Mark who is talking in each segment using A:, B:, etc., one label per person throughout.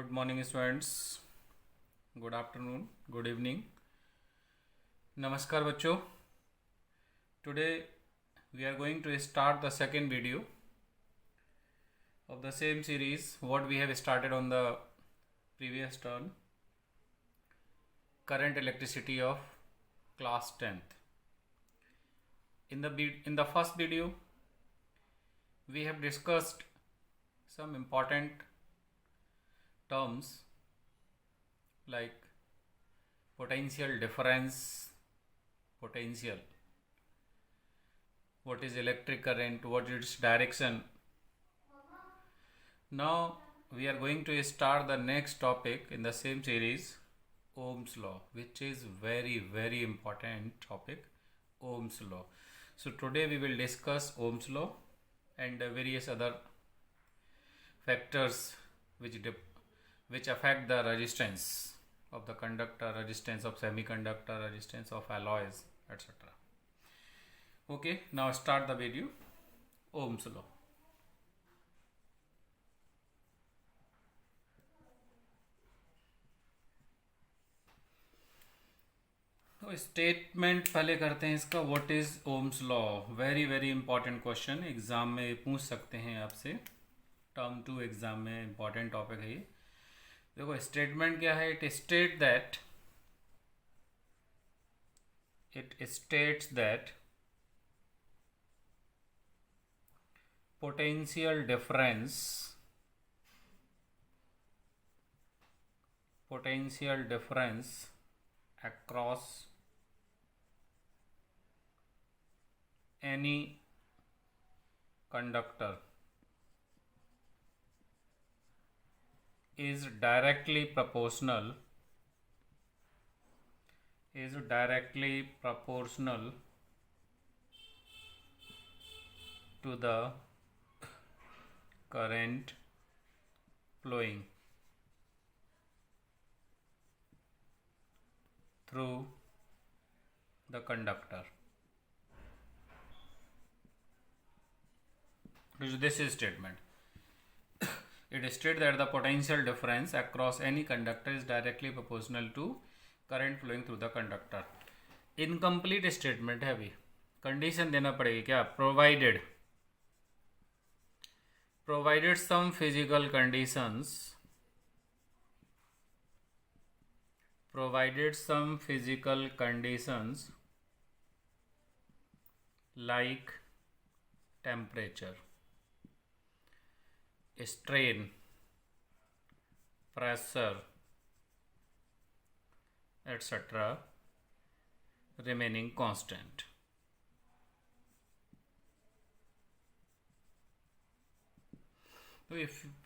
A: Good morning students, good afternoon, good evening. Namaskar बच्चों. Today we are going to start the second video of the same series what we have started on the previous turn, current electricity of class 10th. In the first video we have discussed some important terms like potential difference, potential, what is electric current, what is its direction. Now we are going to start the next topic in the same series, Ohm's law, which is very important topic, Ohm's law. So today we will discuss Ohm's law and various other factors which affect the resistance of the conductor, resistance of semiconductor, resistance of alloys, etc. Okay, now start the video. Ohm's law. तो statement पहले करते हैं इसका. What is Ohm's law? Very important question, exam में पूछ सकते हैं आपसे. टर्म 2 एग्जाम में इंपॉर्टेंट टॉपिक है ये. देखो स्टेटमेंट क्या है. it states that potential difference across any conductor is directly proportional to the current flowing through the conductor. This is statement. It states that the potential difference across any conductor is directly proportional to current flowing through the conductor. Incomplete statement है अभी. Condition देना पड़ेगी क्या? provided some physical conditions like temperature, strain, pressure, etc. remaining constant. तो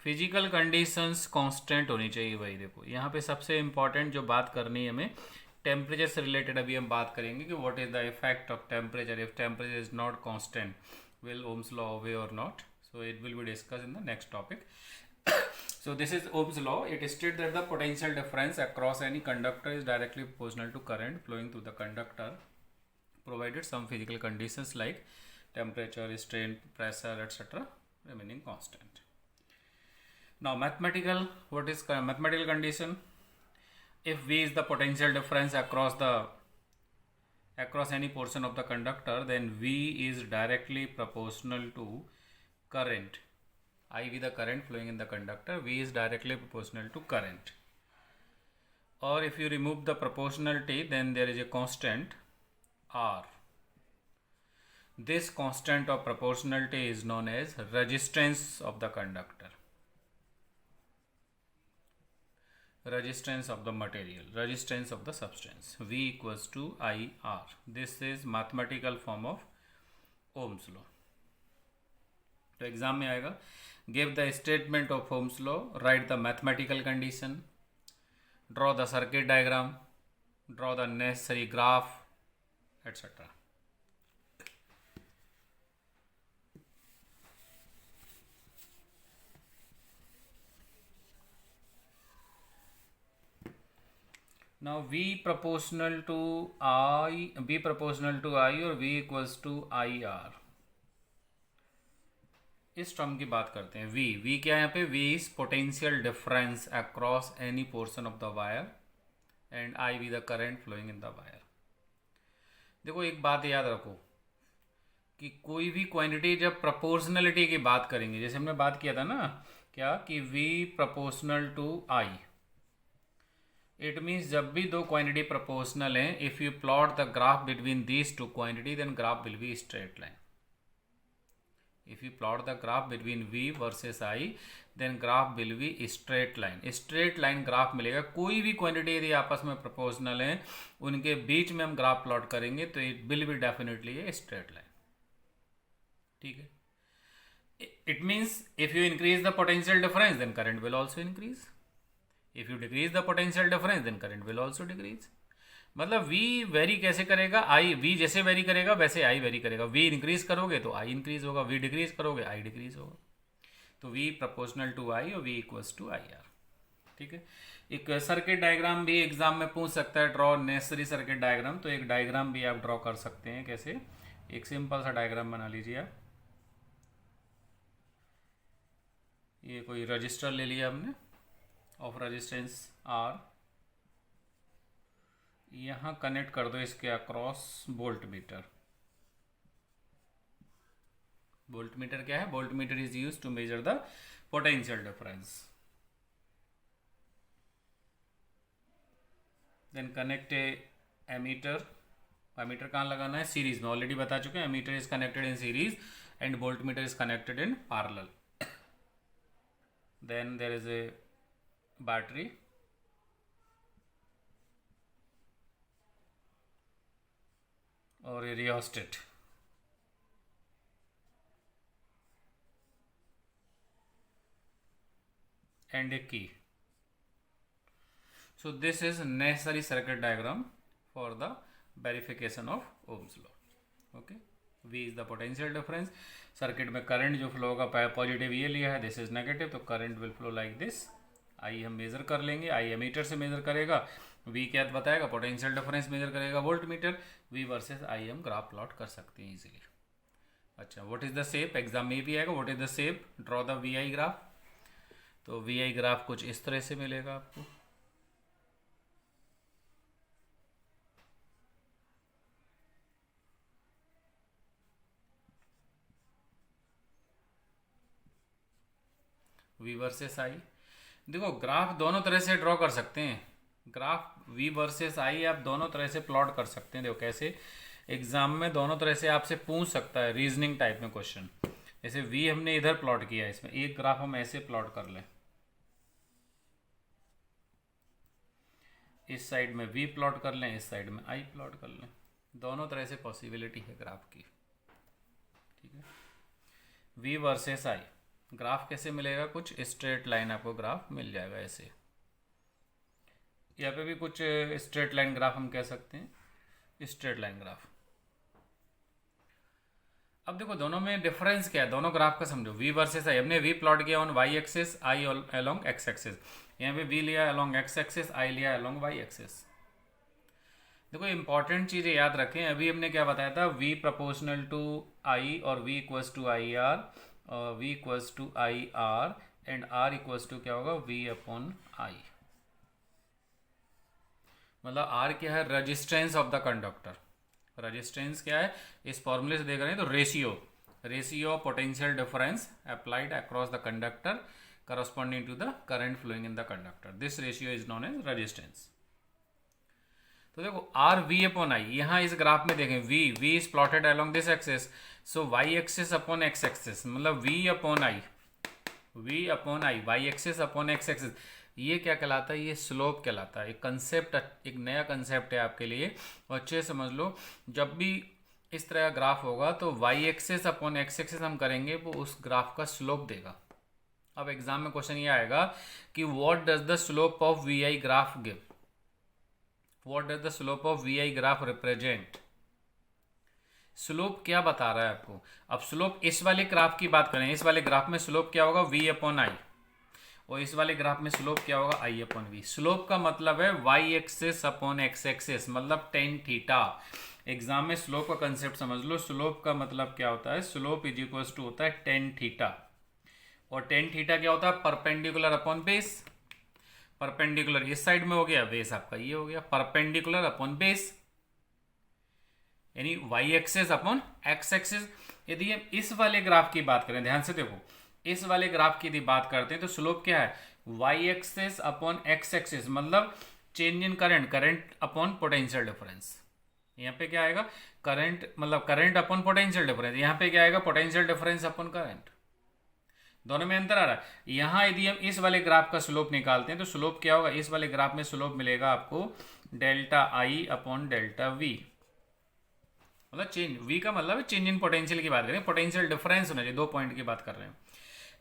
A: physical conditions constant होनी चाहिए भाई. देखो यहाँ पे सबसे इम्पॉर्टेंट जो बात करनी है हमें, टेम्परेचर से रिलेटेड अभी हम बात करेंगे कि what is the effect of temperature if temperature is not constant. Will Ohm's law ओबे और not? So it will be discussed in the next topic. So this is Ohm's law. It states that the potential difference across any conductor is directly proportional to current flowing through the conductor, provided some physical conditions like temperature, strain, pressure, etc. remaining constant. Now mathematical, what is mathematical condition? If V is the potential difference across any portion of the conductor, then V is directly proportional to current. IV the current flowing in the conductor, V is directly proportional to current. Or if you remove the proportionality, then there is a constant R. This constant of proportionality is known as resistance of the conductor, resistance of the material, resistance of the substance. V equals to IR. This is mathematical form of Ohm's law. तो exam में आएगा. Give the statement of Ohm's law, right the mathematical condition, draw the circuit diagram, draw the necessary graph, etcetera. Now V proportional to I or V equals to IR. इस term की बात करते हैं। V क्या है यहाँ पे? V is potential difference across any portion of the wire and I V the current flowing in the wire. देखो एक बात याद रखो कि कोई भी क्वांटिटी जब प्रोपोर्शनलिटी की बात करेंगे, जैसे हमने बात किया था ना क्या कि V proportional to I, it means जब भी दो क्वांटिटी प्रोपोर्शनल हैं, if you plot the graph between these two quantity then graph will be straight line. If you plot the graph between V versus I then graph will be straight line. Straight line graph मिलेगा। कोई भी quantity यदि आपस में proportional है, उनके बीच में हम ग्राफ प्लॉट करेंगे तो it will be definitely a straight line. ठीक है, it means if you increase the potential difference then current will also increase, if you decrease the potential difference then current will also decrease। मतलब V very कैसे करेगा? V जैसे very करेगा वैसे I very करेगा। V increase करोगे तो I increase होगा, V डिक्रीज करोगे I डिक्रीज होगा। तो V प्रोपोर्शनल टू I और V इक्वल्स टू IR। ठीक है, एक सर्किट डायग्राम भी एग्जाम में पूछ सकता है, ड्रॉ नेसेसरी सर्किट डायग्राम। तो एक डायग्राम भी आप ड्रॉ कर सकते हैं। कैसे? एक सिंपल सा डायग्राम बना लीजिए आप। ये कोई रजिस्टर ले लिया हमने ऑफ रेजिस्टेंस R, यहाँ कनेक्ट कर दो इसके across voltmeter. Voltmeter क्या है? Voltmeter is use to measure the potential difference. Then connect a ammeter. Ammeter कहाँ लगाना है? सीरीज में। ऑलरेडी बता चुके हैं, ammeter is connected in series and voltmeter is connected in parallel. Then there is a battery or a rheostat and a key. So this is necessary circuit diagram for the verification of Ohm's law. Okay, V is the potential difference। Circuit में current जो flow होगा, positive ये लिया है, this is negative, तो current will flow like this. I हम measure कर लेंगे, आई एमीटर से मेजर करेगा, वी क्या बताएगा? पोटेंशियल डिफरेंस मेजर करेगा voltmeter. V versus I हम ग्राफ प्लॉट कर सकते हैं इजीली। अच्छा, what is the shape? Exam में भी आएगा, what is the shape? Draw the V I graph. तो वी आई ग्राफ कुछ इस तरह से मिलेगा आपको। V versus I। देखो ग्राफ दोनों तरह से ड्रॉ कर सकते हैं। ग्राफ V वर्सेस I आप दोनों तरह से प्लॉट कर सकते हैं। देखो कैसे? एग्जाम में दोनों तरह से आपसे पूछ सकता है, रीजनिंग टाइप में क्वेश्चन। जैसे V हमने इधर प्लॉट किया है, इसमें एक ग्राफ हम ऐसे प्लॉट कर लें, इस साइड में V प्लॉट कर लें, इस साइड में I प्लॉट कर लें। दोनों तरह से पॉसिबिलिटी है ग्राफ की। ठीक है, V वर्सेस I ग्राफ कैसे मिलेगा? कुछ स्ट्रेट लाइन आपको ग्राफ मिल जाएगा ऐसे। यहाँ पे भी कुछ स्ट्रेट लाइन ग्राफ हम कह सकते हैं, स्ट्रेट लाइन ग्राफ। अब देखो दोनों में डिफरेंस क्या है, दोनों ग्राफ का समझो। V वर्सेस I, हमने V प्लॉट किया on Y axis, I along X axis. यहाँ पे V लिया अलोंग एक्स एक्सिस, I लिया अलोंग वाई एक्सिस। देखो इंपॉर्टेंट चीज़ें याद रखें। अभी हमने क्या बताया था? V प्रोपोर्शनल टू I और V equals to I R, V equals to I R and R equals to क्या होगा? V upon I। मतलब R क्या है? Resistance of the conductor. Resistance क्या है? इस फॉर्मूले से देख रहे हैं तो ratio of potential difference applied across the conductor corresponding to the current flowing in the conductor. This ratio is known as resistance. तो देखो R V अपॉन I, यहाँ इस ग्राफ में देखें V is plotted along this axis, so Y axis upon X axis, मतलब V upon I, Y axis upon X axis. ये क्या कहलाता है? ये स्लोप कहलाता है। एक कंसेप्ट, एक नया कंसेप्ट है आपके लिए, और अच्छे समझ लो। जब भी इस तरह का ग्राफ होगा तो Y axis upon X axis हम करेंगे, वो उस ग्राफ का स्लोप देगा। अब एग्जाम में क्वेश्चन ये आएगा कि what does the slope of V I graph give, what does the slope of V I graph represent. Slope क्या बता रहा है आपको? अब स्लोप इस वाले ग्राफ की बात करें, इस वाले ग्राफ में स्लोप क्या होगा? V अपॉन आई, और इस वाले ग्राफ में स्लोप क्या होगा? I upon V। स्लोप का मतलब है y axis upon x axis, मतलब टेन थीटा। एग्जाम में स्लोप का कंसेप्ट समझ लो। स्लोप का मतलब क्या होता है, स्लोप इज इक्वल टू होता है टेन थीटा, और टेन थीटा क्या होता है, परपेंडिकुलर अपॉन बेस। परपेंडिकुलर इस साइड में हो गया, बेस आपका ये हो गया, परपेंडिकुलर अपॉन बेस, यानी Y axis upon X axis. यदि हम इस वाले ग्राफ की बात करें, ध्यान से देखो, इस वाले ग्राफ की यदि बात करते हैं तो स्लोप क्या है, Y axis upon X axis, मतलब change in current, current upon potential difference. यहाँ पे क्या आएगा, करंट मतलब करंट अपॉन पोटेंशियल डिफरेंस, यहाँ पे क्या आएगा, पोटेंशियल डिफरेंस अपॉन करंट। दोनों में अंतर आ रहा है। यहाँ यदि हम इस वाले ग्राफ का स्लोप निकालते हैं तो स्लोप क्या होगा, इस वाले ग्राफ में स्लोप मिलेगा आपको delta I upon delta we, मतलब चेंज, वी का मतलब है चेंज इन पोटेंशियल की बात करें, पोटेंशियल डिफरेंस होना चाहिए, 2 पॉइंट की बात कर रहे हैं।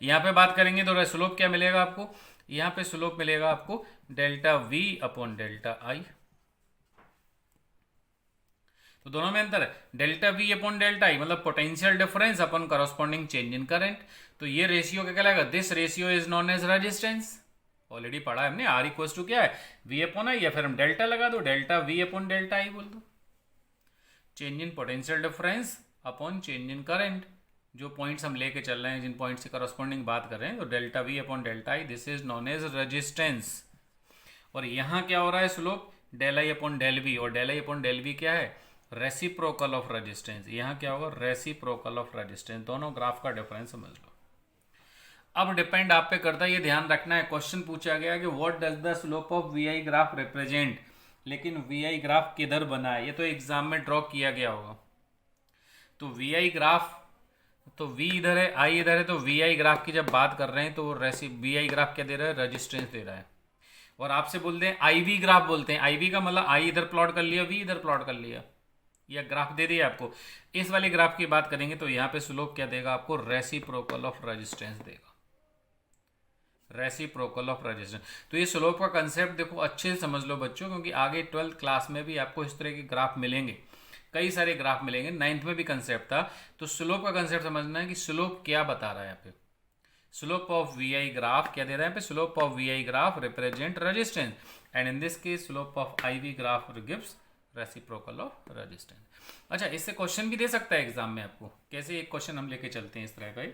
A: यहाँ पे बात करेंगे तो स्लोप क्या मिलेगा आपको, यहाँ पे स्लोप मिलेगा आपको delta V upon delta I. तो दोनों में अंतर है, delta V upon delta I मतलब potential difference upon corresponding change in current. तो ये रेशियो क्या कहलाएगा, this ratio is known as resistance. Already पढ़ा है हमने, आर इक्वल्स टू क्या है, वी अपॉन आई, या फिर हम डेल्टा लगा दो, डेल्टा वी अपॉन डेल्टा आई बोल दो। Change in potential difference upon change in current, जो पॉइंट्स हम लेके चल रहे हैं, जिन पॉइंट से करस्पॉन्डिंग बात कर रहे हैं, तो delta V upon delta I, this is known as resistance. और यहाँ क्या हो रहा है, slope del I upon del V, और del I upon del V क्या है, रेसिप्रोकल ऑफ रेजिस्टेंस। यहाँ क्या होगा, रेसिप्रोकल ऑफ रेजिस्टेंस। दोनों ग्राफ का डिफरेंस समझ लो। अब डिपेंड आप पे करता है, ये ध्यान रखना है, क्वेश्चन पूछा गया कि what does the slope of V I graph represent, लेकिन वी आई ग्राफ किधर बना है, ये तो एग्जाम में ड्रॉ किया गया होगा। तो वी आई ग्राफ, तो वी इधर है, आई इधर है, तो वी आई ग्राफ की जब बात कर रहे हैं तो वी आई ग्राफ क्या दे रहा है, रेजिस्टेंस दे रहा है। और आपसे बोलते हैं आई वी ग्राफ, बोलते हैं आई वी का मतलब आई इधर प्लॉट कर लिया, वी इधर प्लॉट कर लिया, या ग्राफ दे दिया आपको। इस वाले ग्राफ की बात करेंगे तो यहाँ पे स्लोप क्या देगा आपको, रेसिप्रोकल ऑफ रेजिस्टेंस देगा, रेसिप्रोकल ऑफ रेजिस्टेंस। तो ये स्लोप का कंसेप्ट देखो अच्छे से समझ लो बच्चों, क्योंकि आगे 12th क्लास में भी आपको इस तरह के ग्राफ मिलेंगे, कई सारे ग्राफ मिलेंगे, 9th में भी कंसेप्ट था। तो स्लोप का कंसेप्ट समझना है कि स्लोप क्या बता रहा है यहाँ पे। Slope of V I graph क्या दे रहा है यहाँ पे, slope of V I graph represent resistance, and in this case slope of I V graph gives reciprocal of resistance. अच्छा, इससे क्वेश्चन भी दे सकता है एग्जाम में आपको, कैसे एक क्वेश्चन हम लेके चलते हैं इस तरह का।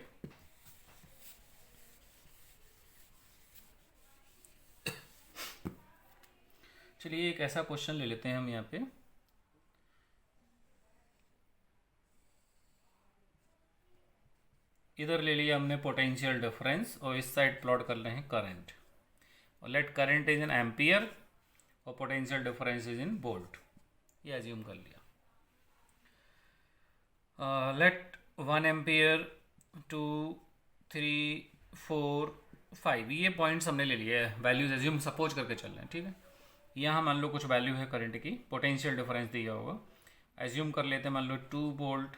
A: चलिए एक ऐसा क्वेश्चन ले लेते हैं हम यहाँ पे, इधर ले लिया हमने पोटेंशियल डिफरेंस और इस साइड प्लॉट कर रहे हैं करंट, और let current is in ampere और potential difference is in volt, ये अज्यूम कर लिया। लेट 1 एम्पियर 2 3 4 5, ये पॉइंट्स हमने ले लिए, वैल्यूज एज्यूम सपोज करके चल रहे हैं, ठीक है। यहाँ मान लो कुछ वैल्यू है करंट की, पोटेंशियल डिफरेंस दिया होगा, एज्यूम कर लेते हैं, मान लो 2 volt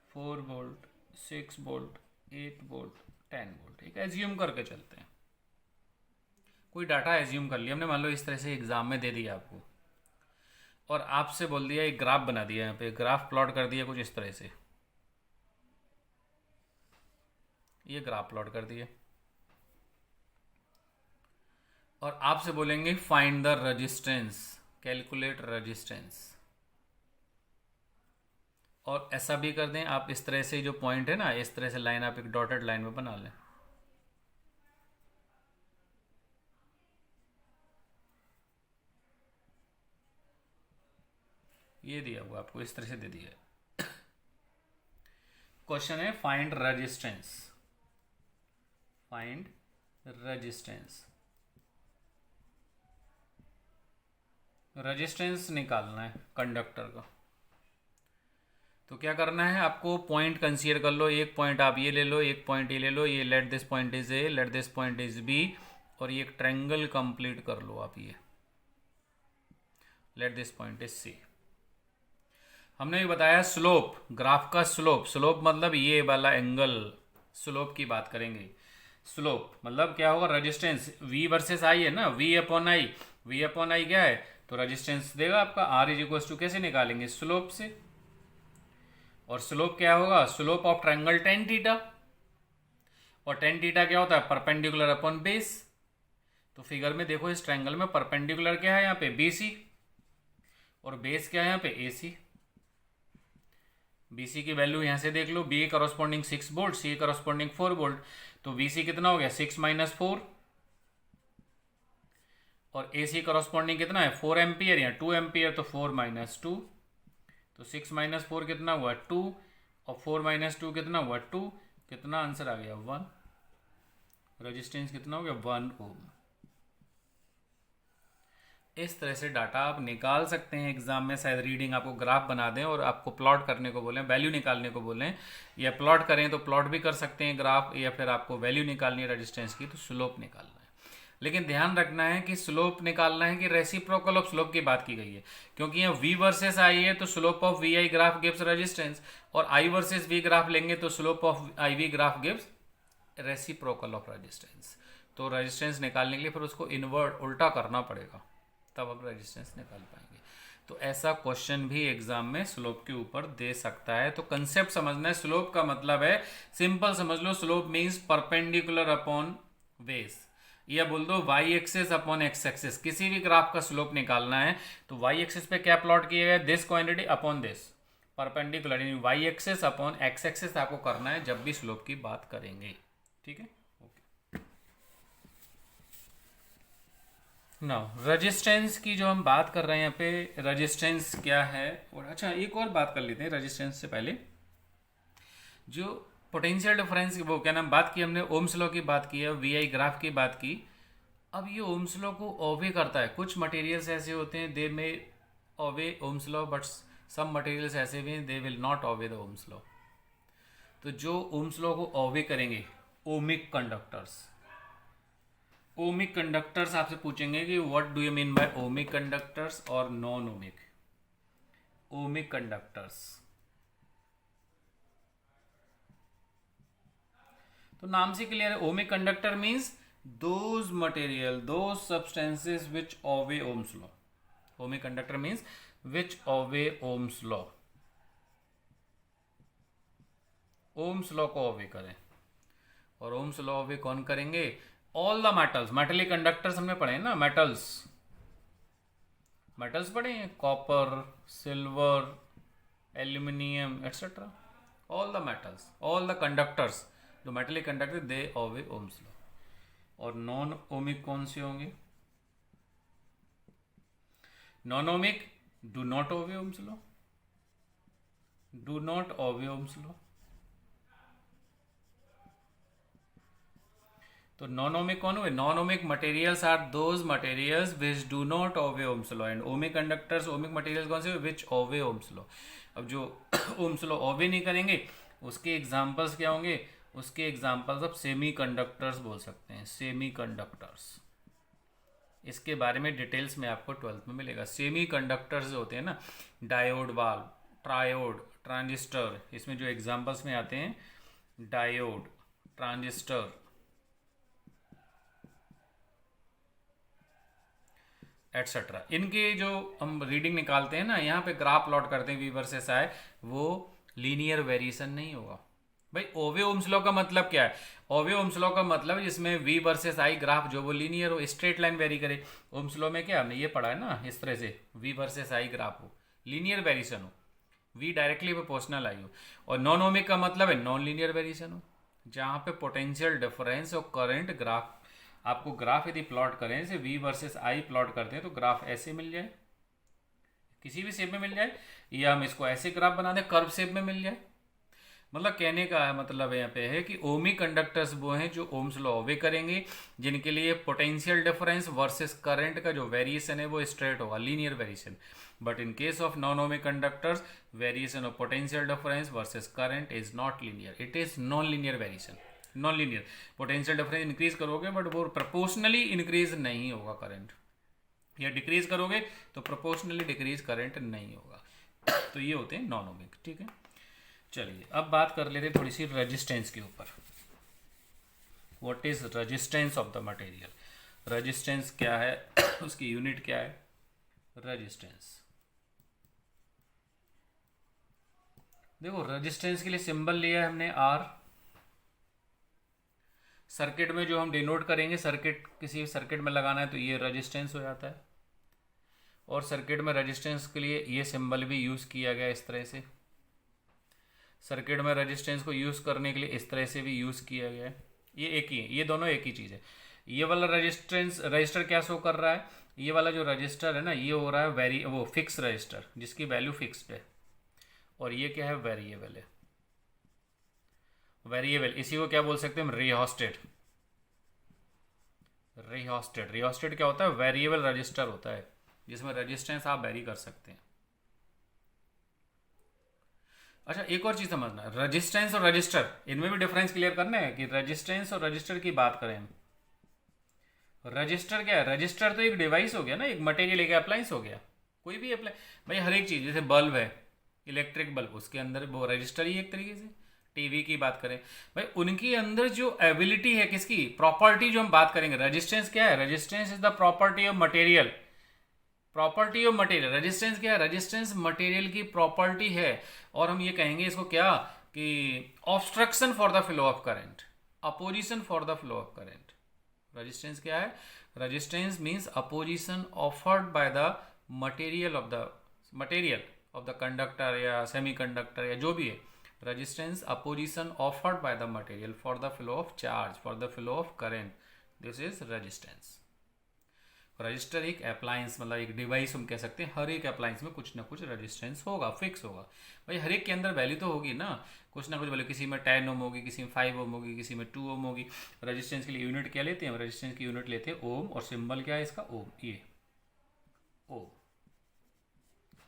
A: 4 volt 6 volt 8 volt 10 volt, ठीक है, एज्यूम करके चलते हैं। कोई डाटा एज्यूम कर लिया हमने, मान लो इस तरह से एग्जाम में दे दिया आपको, और आपसे बोल दिया एक ग्राफ बना दिया, यहाँ पे ग्राफ प्लॉट कर दिया कुछ इस तरह से, ये ग्राफ प्लॉट कर दिया, और आपसे बोलेंगे find the resistance, calculate resistance, और ऐसा भी कर दें आप, इस तरह से जो पॉइंट है ना, इस तरह से लाइन आप एक डॉटेड लाइन में बना लें, ये दिया हुआ आपको, इस तरह से दे दिया है। क्वेश्चन है find resistance, find resistance, resistance निकालना है कंडक्टर का। तो क्या करना है आपको, पॉइंट कंसीडर कर लो, एक पॉइंट आप ये ले लो, एक पॉइंट ये ले लो, ये let this point is A, let this point is B, और ये एक ट्रायंगल कंप्लीट कर लो आप, ये let this point is C. हमने ये बताया स्लोप, ग्राफ का स्लोप, स्लोप मतलब ये वाला एंगल, स्लोप की बात करेंगे। स्लोप मतलब क्या होगा, रेजिस्टेंस V वर्सेस I है ना, V upon I, V upon I क्या है, तो रेजिस्टेंस देगा आपका R इज इक्वल टू, कैसे निकालेंगे, स्लोप से। और स्लोप क्या होगा, slope of triangle ten theta, और टेन थीटा क्या होता है, परपेंडिकुलर अपॉन बेस। तो फिगर में देखो इस ट्रायंगल में परपेंडिकुलर क्या है यहाँ पे, BC, और बेस क्या है यहाँ पे AC, BC की वैल्यू यहाँ से देख लो, BA corresponding 6 volt, CA corresponding 4 volt, तो VC कितना हो गया 6 माइनस 4, और AC करस्पॉन्डिंग कितना है 4 एम्पियर या 2 एम्पियर, तो 4 माइनस 2, तो 6 माइनस 4 कितना हुआ 2, और 4 माइनस 2 कितना हुआ 2, कितना आंसर आ गया 1, रेजिस्टेंस कितना हो गया 1 ओम। इस तरह से डाटा आप निकाल सकते हैं एग्जाम में, शायद रीडिंग आपको ग्राफ बना दें और आपको प्लॉट करने को बोलें, वैल्यू निकालने को बोलें, या प्लॉट करें तो प्लॉट भी कर सकते हैं ग्राफ, या फिर आपको वैल्यू निकालनी है रेजिस्टेंस की तो स्लोप निकालना है। लेकिन ध्यान रखना है कि स्लोप निकालना है कि रेसिप्रोकल ऑफ स्लोप की बात की गई है, क्योंकि यहाँ V वर्सेस I है तो slope of VI graph gives resistance, और I वर्सेस V ग्राफ लेंगे तो slope of IV graph gives reciprocal of resistance. तो रेजिस्टेंस निकालने के लिए फिर उसको इन्वर्ट उल्टा करना पड़ेगा, तब आप रेजिस्टेंस निकाल पाएंगे। तो ऐसा क्वेश्चन भी एग्जाम में स्लोप के ऊपर दे सकता है। तो कंसेप्ट समझना है, स्लोप का मतलब है, सिंपल समझ लो, slope means perpendicular upon base, या बोल दो Y axis upon X axis. किसी भी ग्राफ का स्लोप निकालना है तो वाई एक्सेस पे क्या प्लॉट किया गया, this quantity upon this, perpendicular, यानी Y axis upon X axis आपको करना है जब भी स्लोप की बात करेंगे। ठीक है, नाउ रेजिस्टेंस की जो हम बात कर रहे हैं यहाँ पे, रेजिस्टेंस क्या है, और अच्छा एक और बात कर लेते हैं रेजिस्टेंस से पहले, जो पोटेंशियल डिफरेंस वो क्या नाम बात की हमने, ओम्स लॉ की बात की है, VI ग्राफ की बात की। अब ये ओम्स लॉ को ओबे करता है, कुछ मटेरियल्स ऐसे होते हैं दे में obey Ohm's law, but some materials ऐसे भी हैं they will not obey the Ohm's law. तो जो ओम्स लॉ को ओबे करेंगे, ओमिक कंडक्टर्स, ओमिक कंडक्टर्स आपसे पूछेंगे कि what do you mean by ohmic conductors और नॉन ओमिक। ओमिक कंडक्टर्स, तो नाम से क्लियर है, ohmic conductor means those material, those substances which obey Ohm's law. Ohmic conductor means which obey Ohm's law, Ohm's law को ओबे करें। और Ohm's law obey कौन करेंगे, all the metals, metallic conductors हमने पढ़े हैं ना, मेटल्स, मेटल्स पढ़े हैं, copper, silver, aluminium etcetera, all the metals, all the conductors जो metallic conductor they obey Ohm's law. और नॉन ओमिक कौन से होंगे, non ohmic do not obey Ohm's law, do not obey Ohm's law. तो non ohmic कौन हुए, non ohmic materials are those materials which do not obey Ohm's law, and ohmic conductors, ohmic materials कौन से हुए, विच obey Ohm's law. अब जो Ohm's law ओबे नहीं करेंगे उसके एग्जांपल्स क्या होंगे, उसके एग्जांपल्स अब सेमी कंडक्टर्स बोल सकते हैं, सेमी कंडक्टर्स। इसके बारे में डिटेल्स में आपको 12th में मिलेगा। सेमी कंडक्टर्स होते हैं ना, डायोड वाल्व, ट्रायोड, ट्रांजिस्टर, इसमें जो एग्जांपल्स में आते हैं डायोड, ट्रांजिस्टर, एटसेट्रा, इनके जो हम रीडिंग निकालते हैं ना, यहाँ पे ग्राफ प्लॉट करते हैं V वर्सेस I, वो लीनियर वेरिएशन नहीं होगा भाई। ओवे ओम्स लॉ का मतलब क्या है, ओवे ओम्स लॉ का मतलब जिसमें V वर्सेस I ग्राफ जो वो लीनियर हो, स्ट्रेट लाइन वेरी करे। ओम्स लॉ में क्या हमने ये पढ़ा है ना, इस तरह से V वर्सेस I ग्राफ हो, लीनियर वेरिएशन हो, V डायरेक्टली प्रोपोर्शनल आई हो। और नॉन ओमिक का मतलब है नॉन लीनियर वेरिएशन हो, जहाँ पे पोटेंशियल डिफरेंस और करंट ग्राफ, आपको ग्राफ यदि प्लॉट करें, जैसे V वर्सेस I प्लॉट करते हैं तो ग्राफ ऐसे मिल जाए, किसी भी शेप में मिल जाए, या हम इसको ऐसे ग्राफ बना दें कर्व शेप में मिल जाए। मतलब कहने का मतलब यहाँ पे है कि ओमिक कंडक्टर्स वो हैं जो ओम्स लॉ ओबे करेंगे, जिनके लिए पोटेंशियल डिफरेंस वर्सेस करंट का जो वेरिएशन है वो स्ट्रेट होगा, linear variation. But in case of non ohmic conductors, variation of potential difference versus current is not linear, it is non linear variation. Non linear, potential difference increase करोगे but वो proportionally increase नहीं होगा current, या decrease करोगे तो proportionally decrease current नहीं होगा। तो ये होते हैं नॉन ओमिक। ठीक है, चलिए अब बात कर लेते हैं थोड़ी सी रेजिस्टेंस के ऊपर। What is resistance of the material, resistance क्या है उसकी यूनिट क्या है। रेजिस्टेंस, देखो रेजिस्टेंस के लिए सिंबल लिया है हमने R। सर्किट में जो हम डिनोट करेंगे, सर्किट किसी सर्किट में लगाना है तो ये रेजिस्टेंस हो जाता है, और सर्किट में रेजिस्टेंस के लिए ये सिंबल भी यूज किया गया इस तरह से। सर्किट में रेजिस्टेंस को यूज़ करने के लिए इस तरह से भी यूज़ किया गया है। ये एक ही है, ये दोनों एक ही चीज़ है। ये वाला रजिस्टर क्या शो कर रहा है, ये वाला जो रजिस्टर है ना, ये हो रहा है वो फिक्स रजिस्टर जिसकी वैल्यू फिक्स्ड है, और ये क्या है, वेरिएबल है। वेरिएबल इसी को क्या बोल सकते हैं हम, रिहोस्टेट। रिहोस्टेट क्या होता है, वेरिएबल रजिस्टर होता है जिसमें रेजिस्टेंस आप वेरी कर सकते हैं। अच्छा, एक और चीज समझना, रेजिस्टेंस और रजिस्टर, इनमें भी डिफरेंस क्लियर करना है कि रेजिस्टेंस और रजिस्टर की बात करें हम। रजिस्टर क्या है, रजिस्टर तो एक डिवाइस हो गया ना, एक मटेरियल, एक अप्लायंस हो गया, कोई भी अप्लाई, भाई हर एक चीज, जैसे बल्ब है, इलेक्ट्रिक बल्ब, उसके अंदर वो रजिस्टर ही एक तरीके से। टीवी की बात करें भाई, उनके अंदर जो एबिलिटी है, किसकी प्रॉपर्टी जो हम बात करेंगे, रेजिस्टेंस क्या है, resistance is the property of material. Property of material, resistance क्या है, रेजिस्टेंस मटेरियल की प्रॉपर्टी है। और हम ये कहेंगे इसको क्या, कि obstruction for the flow of current, opposition for the flow of current. Resistance क्या है, resistance means opposition offered by the material of the conductor या सेमीकंडक्टर या जो भी है। Resistance opposition offered by the material for the flow of charge, for the flow of current, this is resistance. Register एक appliance, मतलब एक device हम कह सकते हैं, हर एक अप्लायंस में कुछ ना कुछ रेजिस्टेंस होगा, फिक्स होगा। भाई हर एक के अंदर वैल्यू तो होगी ना, कुछ ना कुछ वैल्यू, किसी में 10 ओम होगी, किसी में 5 ओम होगी, किसी में 2 ओम होगी। रेजिस्टेंस के लिए यूनिट क्या लेते हैं, रेजिस्टेंस की यूनिट लेते हैं ओम, और सिंबल क्या है इसका, ओम। ये ओम,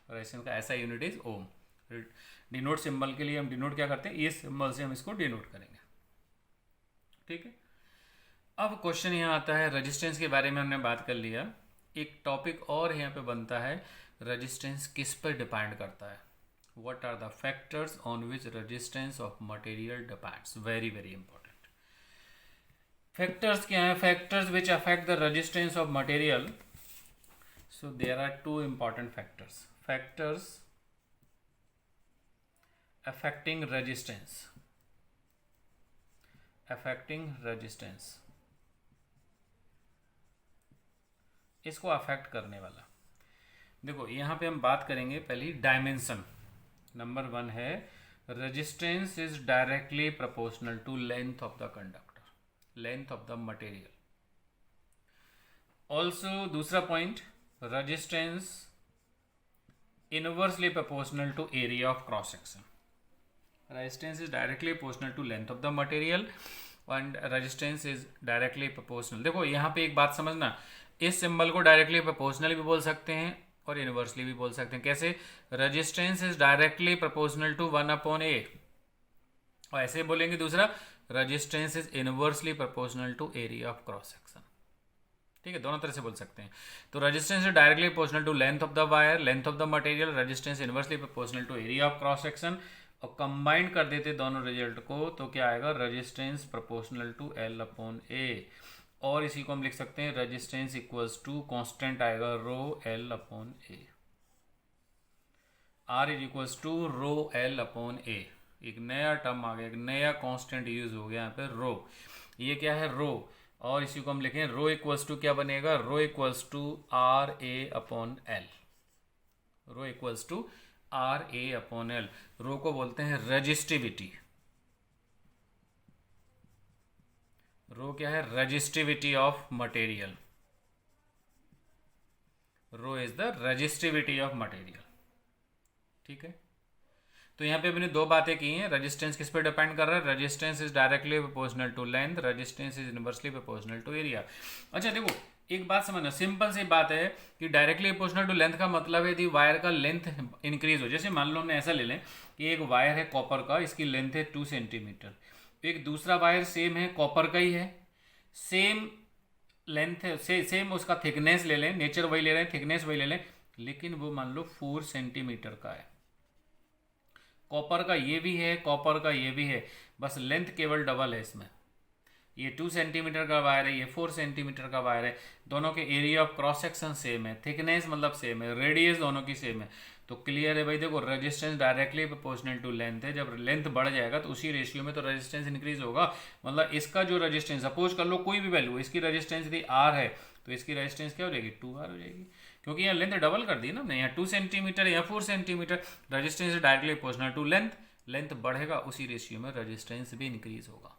A: रेजिस्टेंस का ऐसा unit is ohm. Denote symbol के लिए हम डिनोट क्या करते हैं, ये सिंबल से हम इसको डिनोट करेंगे, ठीक है। अब क्वेश्चन यहाँ आता है, रेजिस्टेंस के बारे में हमने बात कर लिया, एक टॉपिक और यहाँ पे बनता है, रेजिस्टेंस किस पर डिपेंड करता है, what are the factors on which resistance of material depends, very very important. Factors क्या है, factors which affect the resistance of material. So there are two important factors affecting resistance, इसको affect करने वाला। देखो यहाँ पे हम बात करेंगे पहली डायमेंशन। नंबर 1 है, resistance is directly proportional to length of the conductor, length of the material. Also दूसरा point, resistance inversely proportional to area of cross section. Resistance is directly proportional to length of the material and resistance is directly proportional। देखो यहाँ पे एक बात समझना, इस symbol को directly proportional भी बोल सकते हैं और इनवर्सली भी बोल सकते हैं। कैसे, resistance is directly proportional to 1/A, और ऐसे बोलेंगे दूसरा, resistance is inversely proportional to area of cross section, ठीक है, दोनों तरह से बोल सकते हैं। तो resistance is directly proportional to length of the wire, length of the material, resistance inversely proportional to area of cross section, और कंबाइंड कर देते दोनों रिजल्ट को तो क्या आएगा, रेजिस्टेंस प्रोपोर्शनल टू L/A, और इसी को हम लिख सकते हैं रेजिस्टेंस इक्वल्स टू कांस्टेंट आएगा ρL/A, R is equals to ρL/A। एक नया टर्म आ गया, एक नया कांस्टेंट यूज हो गया यहाँ पे, रो, ये क्या है, रो, और इसी को हम लिखें रो इक्वल्स टू क्या बनेगा, rho equals to RA/L, rho equals to RA/L। Rho को बोलते हैं रेजिस्टिविटी, रो क्या है, resistivity of material, rho is the resistivity of material, ठीक है। तो यहाँ पे मैंने दो बातें की हैं, रेजिस्टेंस किस पे डिपेंड कर रहा है, resistance is directly proportional to length, resistance is inversely proportional to area. अच्छा देखो, एक बात समझना, सिंपल सी बात है कि डायरेक्टली प्रोपोर्शनल टू लेंथ का मतलब है यदि वायर का लेंथ इंक्रीज हो, जैसे मान लो हमने ऐसा ले लें कि एक वायर है कॉपर का, इसकी लेंथ है 2 सेंटीमीटर, एक दूसरा वायर सेम है, कॉपर का ही है, सेम लेंथ है, सेम उसका थिकनेस ले लें, नेचर वही ले रहे हैं, थिकनेस वही ले लें, लेकिन वो मान लो 4 सेंटीमीटर का है, कॉपर का ये भी है, कॉपर का ये भी है, बस लेंथ केवल डबल है इसमें, ये 2 सेंटीमीटर का वायर है, ये 4 सेंटीमीटर का वायर है, दोनों के area of cross section same है, थिकनेस मतलब सेम है, रेडियस दोनों की सेम है, तो क्लियर है भाई। देखो resistance directly proportional to length है, जब लेंथ बढ़ जाएगा तो उसी रेशियो में तो रेजिस्टेंस इंक्रीज होगा, मतलब इसका जो रेजिस्टेंस, सपोज कर लो कोई भी वैल्यू, इसकी रेजिस्टेंस यदि R है तो इसकी रेजिस्टेंस क्या हो जाएगी, 2R हो जाएगी, क्योंकि यहाँ लेंथ डबल कर दी ना, यहाँ 2 सेंटीमीटर या 4 centimetre, resistance directly proportional to length, length बढ़ेगा उसी रेशियो में रेजिस्टेंस भी इंक्रीज होगा।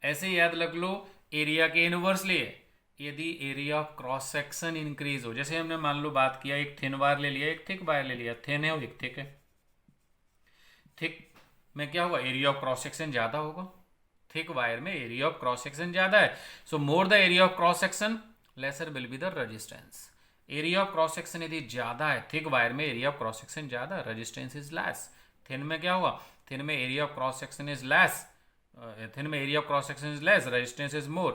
A: ऐसे याद रख लो, एरिया के इनवर्सली है, यदि area of cross section increase हो, जैसे हमने मान लो बात किया, एक थिन वायर ले लिया, एक थिक वायर ले लिया, थिन है और एक थिक है। थिक में क्या होगा, एरिया ऑफ क्रॉस सेक्शन ज़्यादा होगा, थिक वायर में एरिया ऑफ क्रॉस सेक्शन ज़्यादा है, so more the area of cross section lesser will be the resistance. Area of cross section यदि ज़्यादा है, थिक वायर में एरिया ऑफ क्रॉस सेक्शन ज़्यादा, रेजिस्टेंस इज लेस। थिन में क्या होगा, थिन में area of cross section is less, thin में area of cross section is less, resistance is more.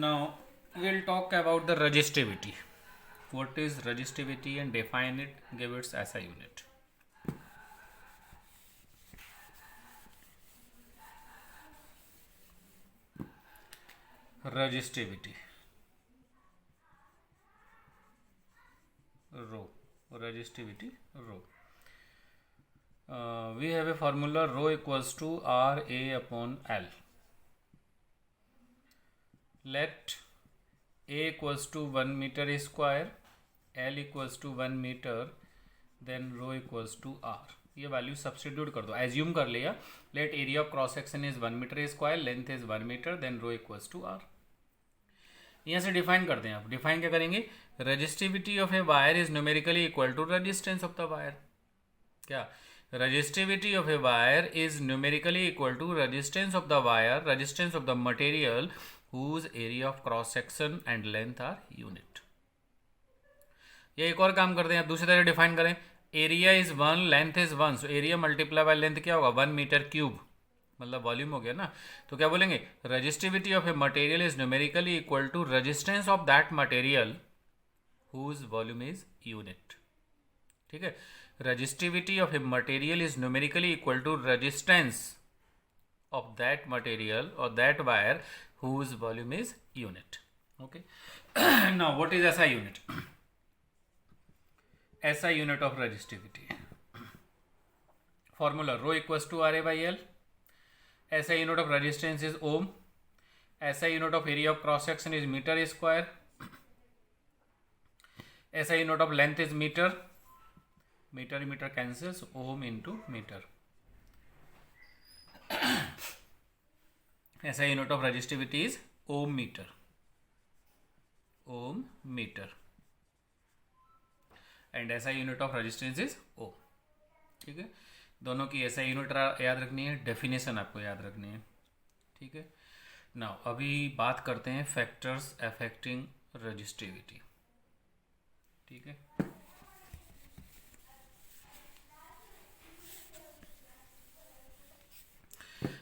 A: Now we'll talk about the resistivity. What is resistivity and define it, give its SI unit. Resistivity, rho, resistivity rho. We have a formula, rho equals to RA upon L. Let A equals to 1 meter square, L equals to 1 meter, then rho equals to R. ये value substitute कर दो, assume कर लिया, let area of cross section is 1 metre square, length is 1 metre, then rho equals to R. यहाँ से define करते हैं आप, डिफाइन क्या करेंगे, resistivity of a wire is numerically equal to resistance of the wire. क्या, resistivity of a wire is numerically equal to resistance of the wire, resistance of the material whose area of cross section and length are unit. ये एक और काम करते हैं, आप दूसरी तरह डिफाइन करें, area is 1, length is 1, so area multiply by length क्या होगा, 1 मीटर क्यूब, मतलब वॉल्यूम हो गया ना। तो क्या बोलेंगे, resistivity of a material is numerically equal to resistance of that material whose volume is unit. ठीक है, resistivity of a material is numerically equal to resistance of that material or that wire whose volume is unit. Okay. Now what is SI unit? SI unit of resistivity, formula rho equals to RA by L. SI unit of resistance is ohm. SI unit of area of cross section is meter square. SI unit of length is meter, meter meter cancels, ohm into meter. SI unit of resistivity is ohm meter, ohm meter, and SI unit of resistance is ohm. ठीक है, दोनों की SI unit याद रखनी है, definition आपको याद रखनी है। ठीक है, नाउ अभी बात करते हैं फैक्टर्स अफेक्टिंग रेजिस्टिविटी। ठीक है,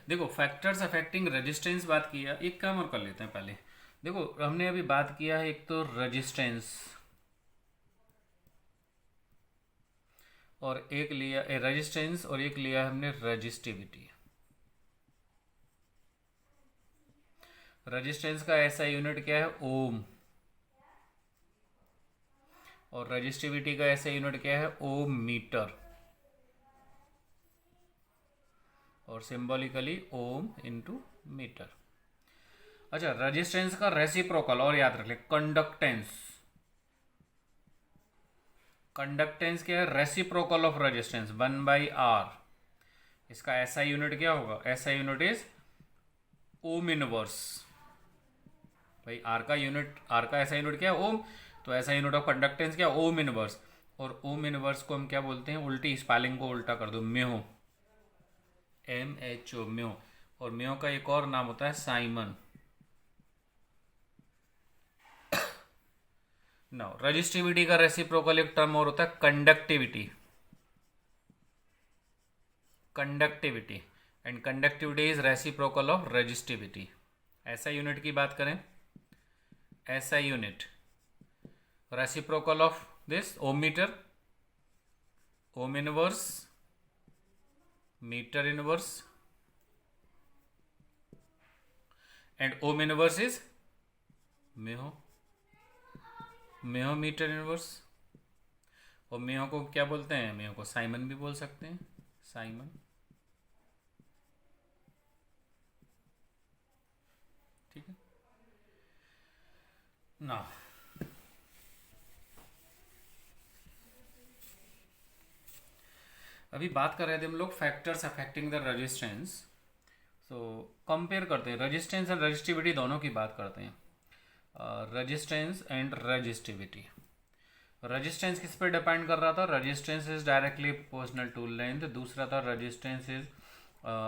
A: देखो फैक्टर्स अफेक्टिंग रेजिस्टेंस बात किया, एक काम और कर लेते हैं पहले। देखो हमने अभी बात किया है एक तो रेजिस्टेंस, और एक लिया रेजिस्टेंस, और एक लिया हमने रेजिस्टिविटी। रेजिस्टेंस का ऐसा यूनिट क्या है, ओम, और रेजिस्टिविटी का ऐसा यूनिट क्या है, ओम मीटर, और सिंबॉलिकली ओम इनटू मीटर। अच्छा, रेजिस्टेंस का रेसिप्रोकल और याद रख ले, कंडक्टेंस। कंडक्टेंस क्या है, रेसिप्रोकल ऑफ रेजिस्टेंस 1/r। इसका ऐसा यूनिट क्या होगा, ऐसा यूनिट इज ओम इनवर्स। भाई आर का यूनिट, आर का ऐसा यूनिट क्या है, ओम, तो ऐसा यूनिट ऑफ कंडक्टेंस क्या, ओम इनवर्स। और ओम इनवर्स को हम क्या बोलते हैं, उल्टी स्पेलिंग को उल्टा कर दो, म्यो, MHO, म्यो। और म्यो का एक और नाम होता है साइमन। नाउ रेजिस्टिविटी का रेसिप्रोकल एक टर्म और होता है conductivity, conductivity, and conductivity is reciprocal of resistivity. ऐसा यूनिट की बात करें, ऐसा unit reciprocal of this ohm metre, ohm inverse, meter inverse, and ohm inverse is mho, mho metre inverse. और म्यो को क्या बोलते हैं, म्यो को साइमन भी बोल सकते हैं, साइमन। ठीक है ना, अभी बात कर रहे थे हम लोग factors affecting the resistance. So compare करते हैं रेजिस्टेंस एंड रेजिस्टिविटी, दोनों की बात करते हैं। Resistance and resistivity. रेजिस्टेंस किस पे डिपेंड कर रहा था? Resistance is directly proportional to length. दूसरा था resistance is